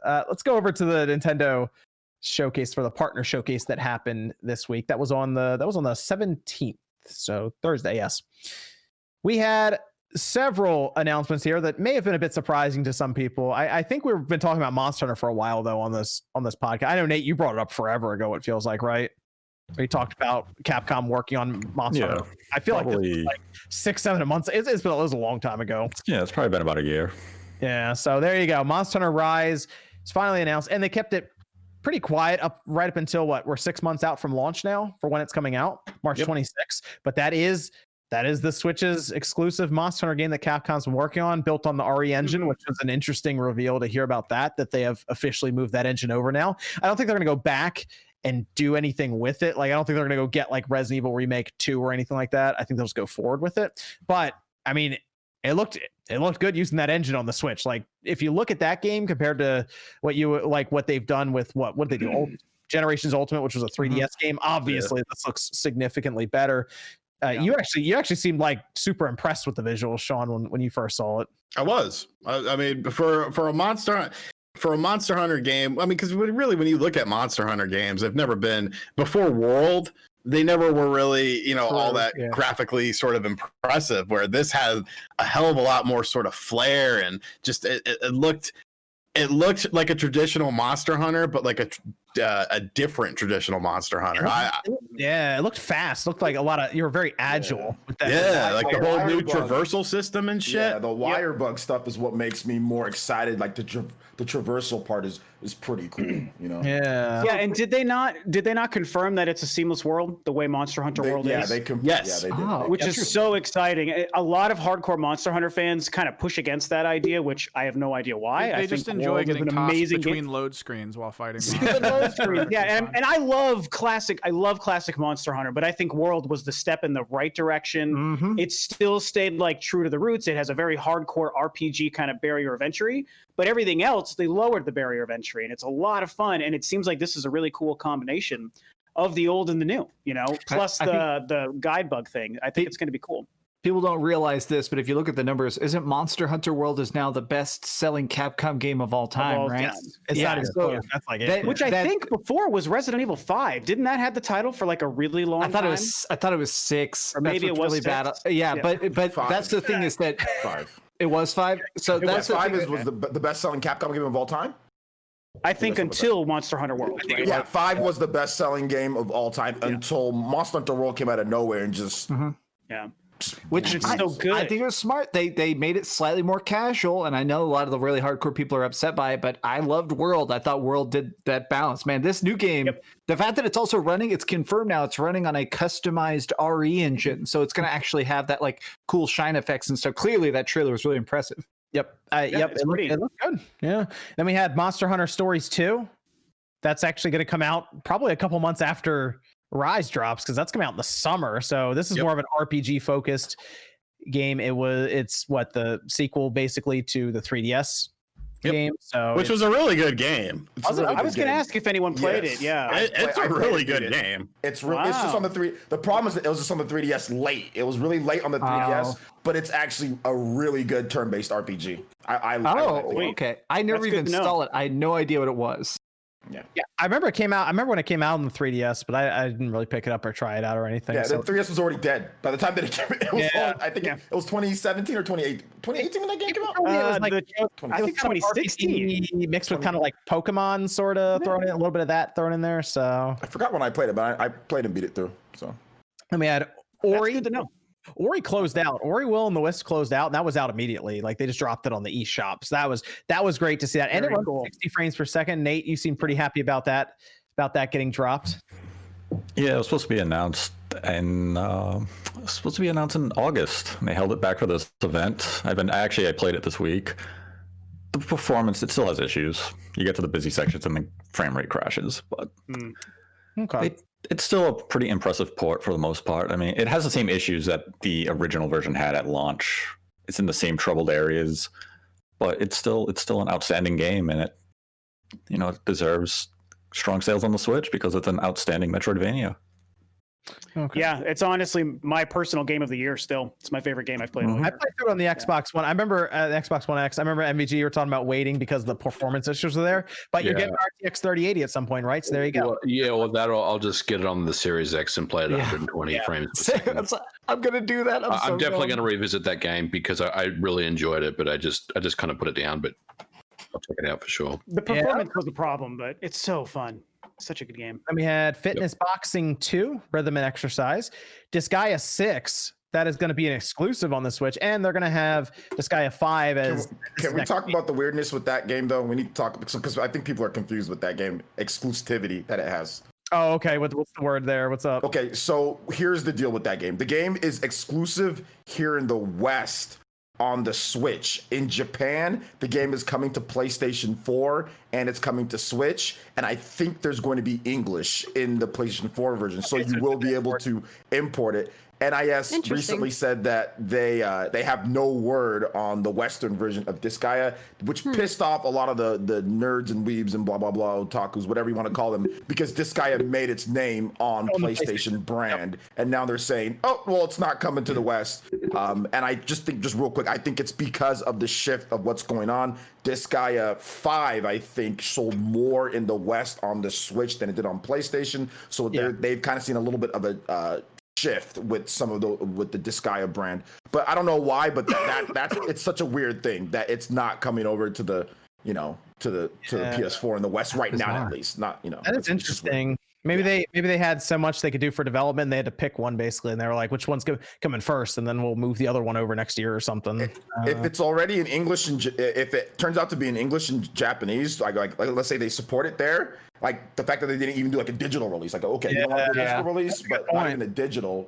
let's go over to the Nintendo showcase for the partner showcase that happened this week. That was on the 17th, so Thursday. Yes, we had several announcements here that may have been a bit surprising to some people. I think we've been talking about Monster Hunter for a while though on this podcast. I know, Nate, you brought it up forever ago. It feels like, right? We talked about Capcom working on Monster Hunter. I feel like this was like 6-7 months. It was a long time ago. Yeah, it's probably been about a year. Yeah, so there you go. Monster Hunter Rise is finally announced, and they kept it pretty quiet right up until we're 6 months out from launch now for when it's coming out, March 26th. But that is the Switch's exclusive Monster Hunter game that Capcom's been working on, built on the RE engine, which was an interesting reveal to hear about that they have officially moved that engine over now. I don't think they're going to go back and do anything with it. Like, I don't think they're going to go get like Resident Evil Remake 2 or anything like that. I think they'll just go forward with it. But I mean, it looked good using that engine on the Switch. Like, if you look at that game compared to what they've done with what did they do? Generations Ultimate, which was a 3DS game. Obviously, this looks significantly better. You actually seemed like super impressed with the visuals, Sean, when you first saw it. I was. I mean, for a Monster Hunter game, I mean, because really, when you look at Monster Hunter games, they've never been before World. They never were really, all that graphically sort of impressive. Where this has a hell of a lot more sort of flair, and just it looked like a traditional Monster Hunter, but like a different traditional Monster Hunter. It looked fast. Looked like you were very agile with that. Yeah, like the whole new traversal system and shit. Yeah, the wire bug stuff is what makes me more excited. Like the traversal part is pretty cool, Yeah. Yeah, and did they not confirm that it's a seamless world the way Monster Hunter World is? Yes. Yeah, they did. Which is so exciting. A lot of hardcore Monster Hunter fans kind of push against that idea, which I have no idea why. They just enjoy getting tossed between load screens while fighting. Yeah, and I love classic Monster Hunter, but I think World was the step in the right direction. Mm-hmm. It still stayed like true to the roots. It has a very hardcore RPG kind of barrier of entry, but everything else they lowered the barrier of entry, and it's a lot of fun. And it seems like this is a really cool combination of the old and the new. Plus the guide bug thing. I think it's going to be cool. People don't realize this, but if you look at the numbers, isn't Monster Hunter World is now the best-selling Capcom game of all time, right? It's not even close. That's like it. Which I think before was Resident Evil 5. Didn't that have the title for like a really long time? I thought it was 6. Or maybe it was really 6. bad. Yeah, but that's the thing is that 5. It was 5. So that's 5 was the best-selling Capcom game of all time. I think until Monster Hunter World. Right? Yeah, 5 was the best-selling game of all time until Monster Hunter World came out of nowhere and just which is so good. I think it was smart. They made it slightly more casual, and I know a lot of the really hardcore people are upset by it, but I loved World. I thought World did that balance. Man, this new game, the fact that it's also running, it's confirmed now it's running on a customized RE engine, so it's going to actually have that like cool shine effects and stuff. Clearly, that trailer was really impressive. Yep. It looked good. Yeah. Then we had Monster Hunter Stories 2. That's actually going to come out probably a couple months after Rise drops, because that's coming out in the summer. So this is more of an RPG focused game. It's the sequel basically to the 3DS game. So which was a really good game. I was going to ask if anyone played it. Yeah, it's a really good game. It's just on the 3. The problem is that it was just on the 3DS late. It was really late on the 3DS, but it's actually a really good turn-based RPG. Okay. I never even installed it. I had no idea what it was. Yeah. I remember when it came out on the 3DS, but I didn't really pick it up or try it out or anything. Yeah, the 3DS was already dead by the time that it came out. I think it was 2017 or 2018. 2018 when that game came out? I think 2016 mixed with kind of like Pokemon sort of thrown in a little bit of that thrown in there. So I forgot when I played it, but I played and beat it through. So then we had Ori. That's good to know. Ori closed out. Ori Will and the Wisps closed out, and that was out immediately. Like they just dropped it on the eShop. So that was great to see that. And it runs 60 frames per second. Nate, you seem pretty happy about that getting dropped. Yeah, it was supposed to be announced in August. And they held it back for this event. I played it this week. The performance, it still has issues. You get to the busy sections and the frame rate crashes, but okay. It's still a pretty impressive port for the most part. I mean, it has the same issues that the original version had at launch. It's in the same troubled areas, but it's still an outstanding game, and it deserves strong sales on the Switch because it's an outstanding Metroidvania. Okay. Yeah, it's honestly my personal game of the year still. It's my favorite game I've played all year. I played through it on the Xbox One. I remember the Xbox One X. I remember MVG, you were talking about waiting because the performance issues are there. But you're getting RTX 3080 at some point, right? So there you go. Well, I'll just get it on the Series X and play it at 120 frames per second. I'm going to do that. I'm definitely going to revisit that game because I really enjoyed it, but I just kind of put it down. But I'll check it out for sure. The performance was a problem, but it's so fun. Such a good game. And we had Fitness Boxing 2, Rhythm and Exercise, Disgaea 6. That is going to be an exclusive on the Switch, and they're going to have Disgaea 5 as. Can we talk about the weirdness with that game though? We need to talk because I think people are confused with that game exclusivity that it has. Oh, okay. What's the word there? What's up? Okay, so here's the deal with that game. The game is exclusive here in the West on the Switch. In Japan, the game is coming to PlayStation 4 and it's coming to Switch. And I think there's going to be English in the PlayStation 4 version. So you will be able to import it. NIS recently said that they have no word on the Western version of Disgaea, which pissed off a lot of the nerds and weebs and blah, blah, blah, otakus, whatever you want to call them, because Disgaea made its name on PlayStation brand. And now they're saying, oh, well, it's not coming to the West. And I just think, just real quick, I think it's because of the shift of what's going on. Disgaea 5, I think, sold more in the West on the Switch than it did on PlayStation. So they've kind of seen a little bit of a shift with some of the Disgaea brand, but I don't know why. But that's it's such a weird thing that it's not coming over to the to the PS4 in the West right now, at least. Not That is interesting. Maybe they had so much they could do for development, and they had to pick one basically, and they were like, which one's coming first, and then we'll move the other one over next year or something. If it's already in English and if it turns out to be in English and Japanese, like let's say they support it there. Like the fact that they didn't even do like a digital release, like okay, you don't want a digital release, but not even a digital,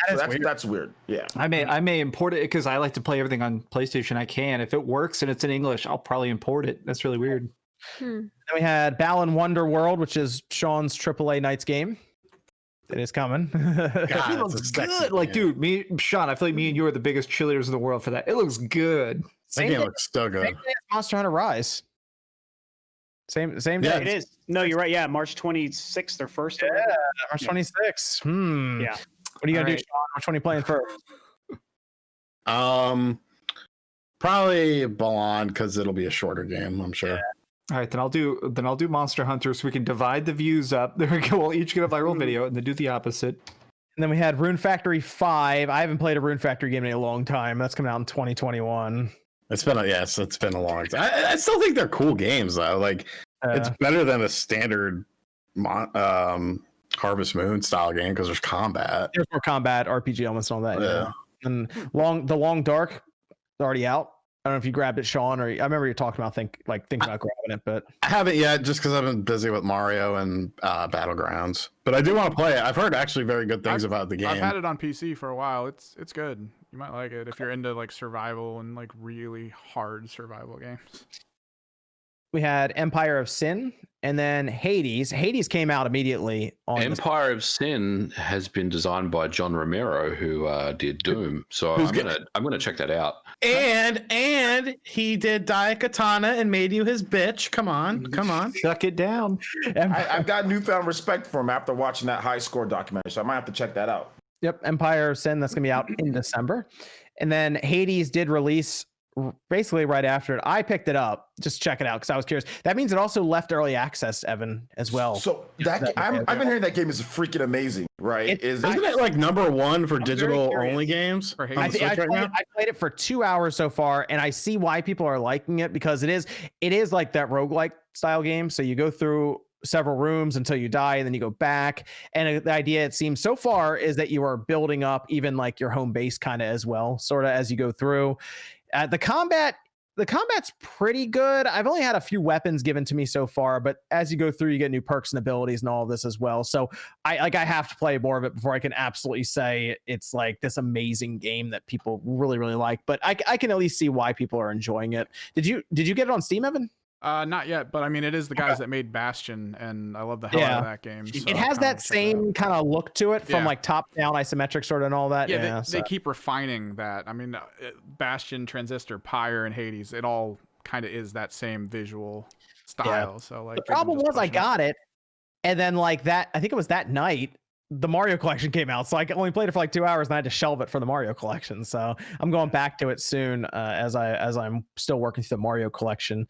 that's weird. Yeah, I may import it because I like to play everything on PlayStation. I can if it works and it's in English, I'll probably import it. That's really weird. Then we had Balan Wonderworld, which is Sean's AAA Nights game. It is coming. God, it looks good. Like, dude, Sean, I feel like me and you are the biggest cheerleaders in the world for that. It looks good. That game looks so good. Same day as Monster Hunter Rise. Same day. Yeah, it is. No, you're right. Yeah, March 26th or 1st. Yeah, March 26th. Yeah. What are you gonna do, Sean? Which one are you playing first? Probably Balan because it'll be a shorter game, I'm sure. Yeah. All right, then I'll do Monster Hunter so we can divide the views up. There we go. We'll each get a viral video and then do the opposite. And then we had Rune Factory 5. I haven't played a Rune Factory game in a long time. That's coming out in 2021. It's been a long time. I still think they're cool games though. Like it's better than a standard Harvest Moon style game because there's combat. There's more combat, RPG elements, and all that. Yeah. And the Long Dark is already out. I don't know if you grabbed it, Sean, or I remember you talking about thinking about grabbing it, but I haven't yet just because I've been busy with Mario and Battlegrounds. But I do want to play it. I've heard actually very good things about the game. I've had it on PC for a while. It's good. You might like it if you're into like survival and like really hard survival games. We had Empire of Sin and then Hades. Hades came out immediately on Empire of Sin has been designed by John Romero, who did Doom. So I'm gonna check that out. And he did Daikatana and made you his bitch. Come on. Shut it down. I've got newfound respect for him after watching that High Score documentary, so I might have to check that out. Yep, Empire of Sin, that's gonna be out in December. And then Hades did release basically right after it. I picked it up, just check it out because I was curious. That means it also left early access, Evan, as well. So I've been hearing that game is freaking amazing, right? Isn't it like #1 for digital only games? I played it for 2 hours so far, and I see why people are liking it because it is like that roguelike style game. So you go through several rooms until you die, and then you go back. And the idea, it seems so far, is that you are building up even like your home base kind of as well, sort of as you go through. The combat's pretty good. I've only had a few weapons given to me so far, but as you go through, you get new perks and abilities and all of this as well. So I have to play more of it before I can absolutely say it's like this amazing game that people really, really like. But I can at least see why people are enjoying it. Did you get it on Steam, Evan? Not yet, but I mean, it is the guys that made Bastion, and I love the hell out of that game. So it has that same kind of look to it from like top-down isometric sort of and all that. Yeah, they keep refining that. I mean, Bastion, Transistor, Pyre, and Hades, it all kind of is that same visual style. So like, the problem was I got it, and then like that, I think it was that night, the Mario collection came out, so I only played it for like 2 hours and I had to shelve it for the Mario collection. So I'm going back to it soon as I'm still working through the Mario collection.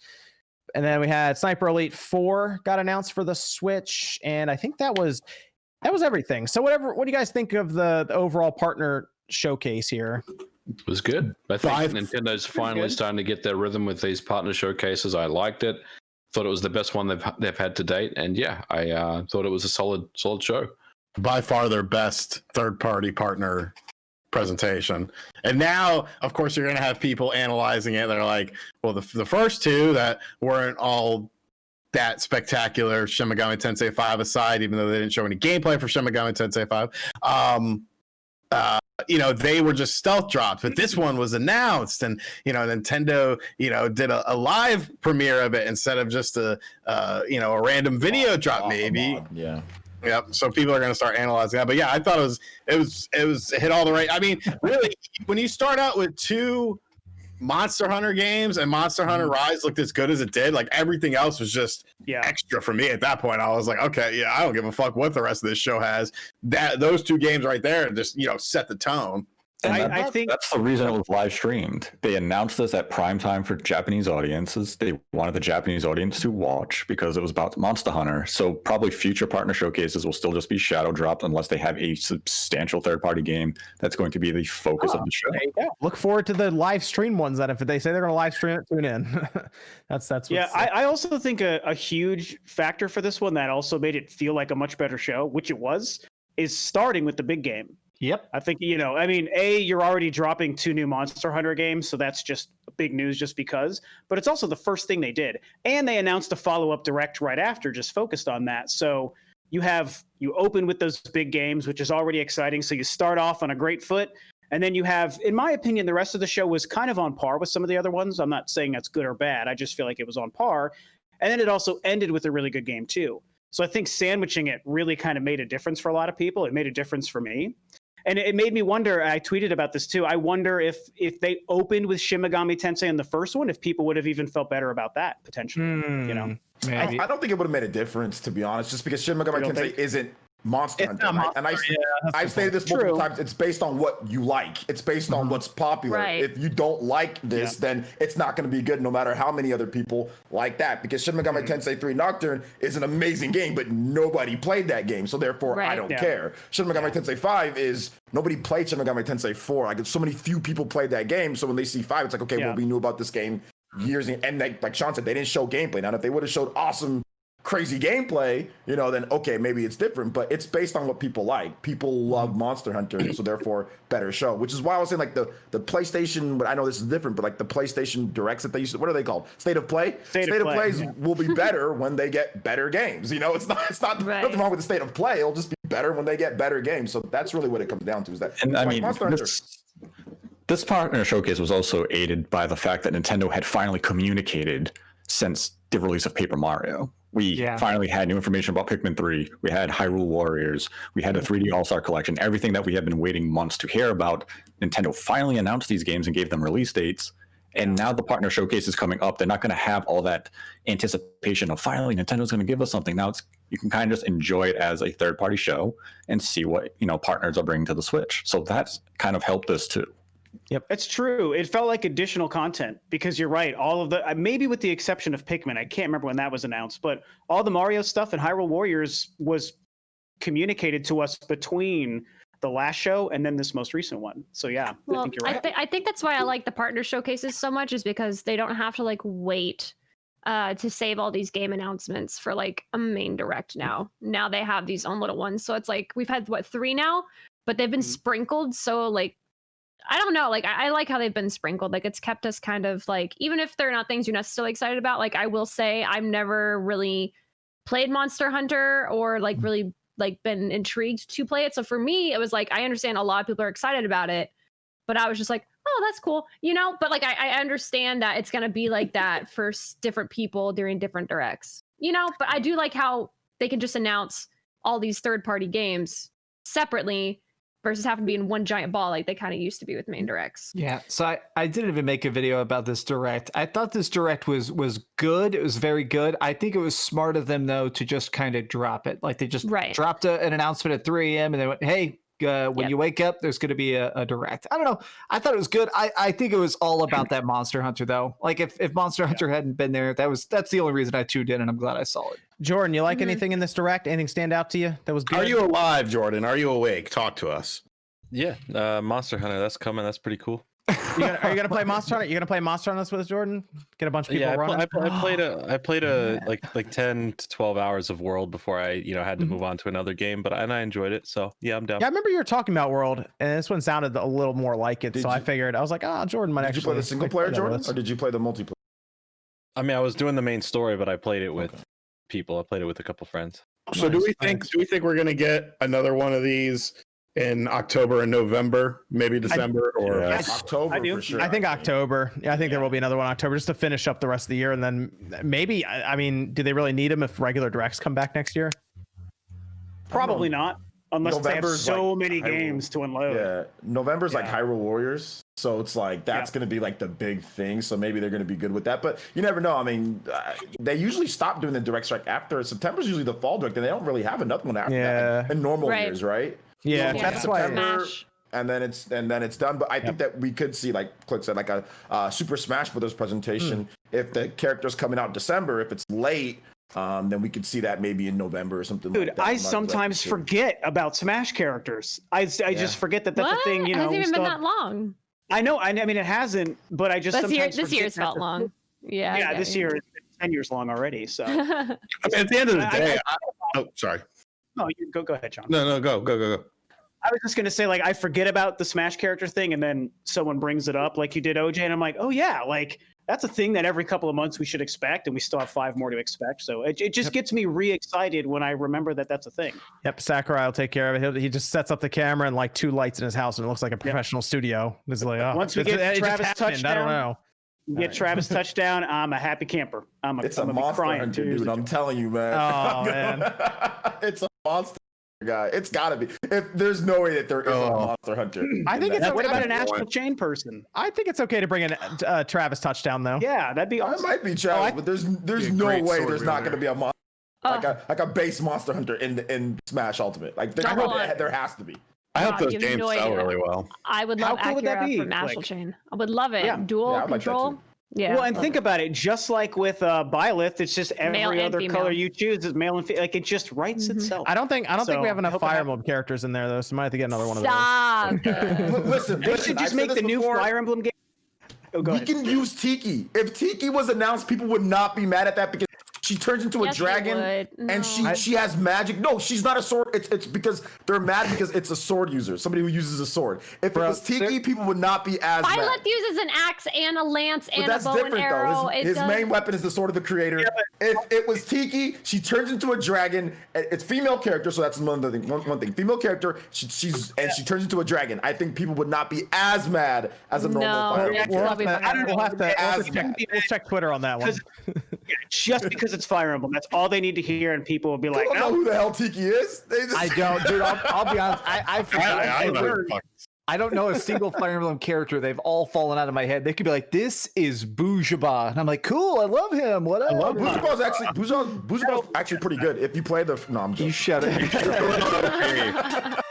And then we had Sniper Elite 4 got announced for the Switch, and I think that was everything. So what do you guys think of the overall partner showcase here? It was good. I think Nintendo's finally starting to get their rhythm with these partner showcases. I liked it. Thought it was the best one they've had to date, and yeah, I thought it was a solid show. By far their best third-party partner presentation. And now, of course, you're going to have people analyzing it. They're like, well, the first two that weren't all that spectacular, Shin Megami Tensei 5 aside, even though they didn't show any gameplay for Shin Megami Tensei 5, they were just stealth drops. But this one was announced, and Nintendo, did a live premiere of it instead of just a random video drop, maybe. Yeah. Yep. So people are going to start analyzing that. But yeah, I thought it hit all the right. I mean, really, when you start out with 2 Monster Hunter games and Monster Hunter Rise looked as good as it did, like everything else was just extra for me at that point. I was like, okay, yeah, I don't give a fuck what the rest of this show has. Those 2 games right there just set the tone. And I think that's the reason it was live streamed. They announced this at prime time for Japanese audiences. They wanted the Japanese audience to watch because it was about Monster Hunter. So probably future partner showcases will still just be shadow dropped unless they have a substantial third-party game that's going to be the focus of the show. There you go. Look forward to the live stream ones. That if they say they're going to live stream it, tune in. that's I also think a huge factor for this one that also made it feel like a much better show, which it was, is starting with the big game. Yep. I think, you're already dropping 2 new Monster Hunter games, so that's just big news just because. But it's also the first thing they did. And they announced a follow-up direct right after, just focused on that. So you open with those big games, which is already exciting. So you start off on a great foot. And then you have, in my opinion, the rest of the show was kind of on par with some of the other ones. I'm not saying that's good or bad. I just feel like it was on par. And then it also ended with a really good game, too. So I think sandwiching it really kind of made a difference for a lot of people. It made a difference for me. And it made me wonder, I tweeted about this too, I wonder if they opened with Shin Megami Tensei in the first one, if people would have even felt better about that, potentially. I don't think it would have made a difference, to be honest, just because Shin Megami Tensei isn't Monster Hunter. Right? And I've stated this multiple times. It's based on what you like. It's based on what's popular. Right. If you don't like this, then it's not going to be good no matter how many other people like that. Because Shin Megami Tensei 3 Nocturne is an amazing game, but nobody played that game. So therefore, I don't care. Shin Megami Tensei 5 is nobody played Shin Megami Tensei 4. Like so many few people played that game. So when they see 5, it's like, okay, well, we knew about this game years. And like Sean said, they didn't show gameplay. Now, if they would have showed awesome crazy gameplay, then okay, maybe it's different, but it's based on what people like. People love Monster Hunter, so therefore better show, which is why I was saying like the PlayStation, but I know this is different, but like the PlayStation Directs that they used to, what are they called? State of Play? State of Plays will be better when they get better games. It's not nothing wrong with the State of Play. It'll just be better when they get better games. So that's really what it comes down to, is that. And I mean, Monster Hunter. This partner showcase was also aided by the fact that Nintendo had finally communicated since the release of Paper Mario. We finally had new information about Pikmin 3. We had Hyrule Warriors. We had the 3D All-Star Collection. Everything that we had been waiting months to hear about. Nintendo finally announced these games and gave them release dates. And now the partner showcase is coming up. They're not going to have all that anticipation of finally Nintendo's going to give us something. Now you can kind of just enjoy it as a third-party show and see what partners are bringing to the Switch. So that's kind of helped us too. Yep, it's true. It felt like additional content because you're right. All of the, maybe with the exception of Pikmin, I can't remember when that was announced, but all the Mario stuff and Hyrule Warriors was communicated to us between the last show and then this most recent one. So yeah, I think you're right. I think that's why I like the partner showcases so much, is because they don't have to wait to save all these game announcements for a main direct now. Now they have these own little ones. So it's we've had 3 now, but they've been sprinkled. So I don't know. I like how they've been sprinkled. It's kept us kind of even if they're not things you're necessarily excited about. I will say I've never really played Monster Hunter or really been intrigued to play it. So for me, it was I understand a lot of people are excited about it, but I was just oh, that's cool, But I understand that it's gonna be like that for different people during different directs, But I do like how they can just announce all these third-party games separately. versus having to be in one giant ball like they kind of used to be with main directs. Yeah, so I didn't even make a video about this direct. I thought this direct was good. It was very good. I think it was smart of them though to just kind of drop it. Like they just dropped an announcement at 3 a.m. and they went, "Hey, when you wake up, there's going to be a direct." I don't know. I thought it was good. I think it was all about that Monster Hunter though. Like if Monster Hunter hadn't been there, that's the only reason I tuned in, and I'm glad I saw it. Jordan, you like anything in this direct? Anything stand out to you that was good? Are you alive, Jordan? Are you awake? Talk to us. Yeah, Monster Hunter, that's coming. That's pretty cool. Are you gonna play Monster Hunter? You gonna play Monster Hunter with us, Jordan? Get a bunch of people running. I played a like 10 to 12 hours of World before I had to move on to another game, but I enjoyed it. So yeah, I'm down. Yeah, I remember you were talking about World, and this one sounded a little more like it. I figured I was like, Jordan might actually. Did you play the single player, Jordan, or did you play the multiplayer? I mean, I was doing the main story, but I played it with people. I played it with a couple friends. So do we think we're gonna get another one of these in October and November, maybe December or October? For sure. I think October. Yeah, I think there will be another one in October just to finish up the rest of the year, and then maybe. I mean, do they really need them if regular directs come back next year? Probably not, unless they have so many games to unload. Yeah, November's like Hyrule Warriors, so it's like that's going to be like the big thing. So maybe they're going to be good with that, but you never know. I mean, they usually stop doing the direct strike after September's usually the fall direct, and they don't really have another one after that in normal years, right? Yeah, so that's why. And then it's done. But I think that we could see, like Click said, like a Super Smash Brothers presentation. If the character's coming out in December, if it's late, then we could see that maybe in November or something. Dude, like that. I sometimes forget about Smash characters. I just forget that's a thing. It hasn't even been that long. I know. I mean, it hasn't. But I just this year's felt long. Yeah, this year is 10 years long already. So I mean, at the end of the day, sorry. No, you go ahead, John. No, go. I was just gonna say, like, I forget about the Smash character thing, and then someone brings it up, like you did, OJ, and I'm like, oh yeah, like that's a thing that every couple of months we should expect, and we still have 5 more to expect. So it just gets me re-excited when I remember that that's a thing. Yep, Sakurai will take care of it. He just sets up the camera and like 2 lights in his house, and it looks like a professional studio. It's like, once we get Travis touchdown, I don't know. Get Travis touchdown, I'm a happy camper. It's a monster hunter, dude. I'm telling you, man. Oh man, it's a monster guy. It's gotta be. There's no way that there is a monster hunter. I think it's. What about an astral chain person? I think it's okay to bring in Travis touchdown though. Yeah, that'd be awesome. It might be Travis, but there's no way there's not going to be a monster like a base monster hunter in Smash Ultimate. Like there has to be. I hope those games sell really well. I would love Akira from Astral Chain. I would love it. Yeah. Dual control. Like well, and think about it. Just like with Byleth, it's just every other color you choose is male and female. Like it just writes itself. I don't think we have enough Fire Emblem characters in there though, so I might have to get another one of those. Listen, they should just make the new Fire Emblem game. We can use Tiki. If Tiki was announced, people would not be mad at that because she turns into a dragon and she has magic. No, she's not a sword. It's because they're mad because it's a sword user, somebody who uses a sword. If it was Tiki, people would not be as mad. Violet uses an axe and a lance and a bow and arrow. His main weapon is the sword of the creator. Yeah, if it was Tiki, she turns into a dragon. It's female character, so that's one thing. Female character, she turns into a dragon. I think people would not be as mad as a normal Fire Emblem. We'll check Twitter on that one. Just because it's Fire Emblem, that's all they need to hear, and people will be like, I don't know who the hell Tiki is. I don't, dude. I'll be honest. I don't know a single Fire Emblem character. They've all fallen out of my head. They could be like, "This is Bujaba," and I'm like, "Cool, I love him. Whatever." I love Bujaba's actually pretty good. If you play the, no, I'm joking. You shut it.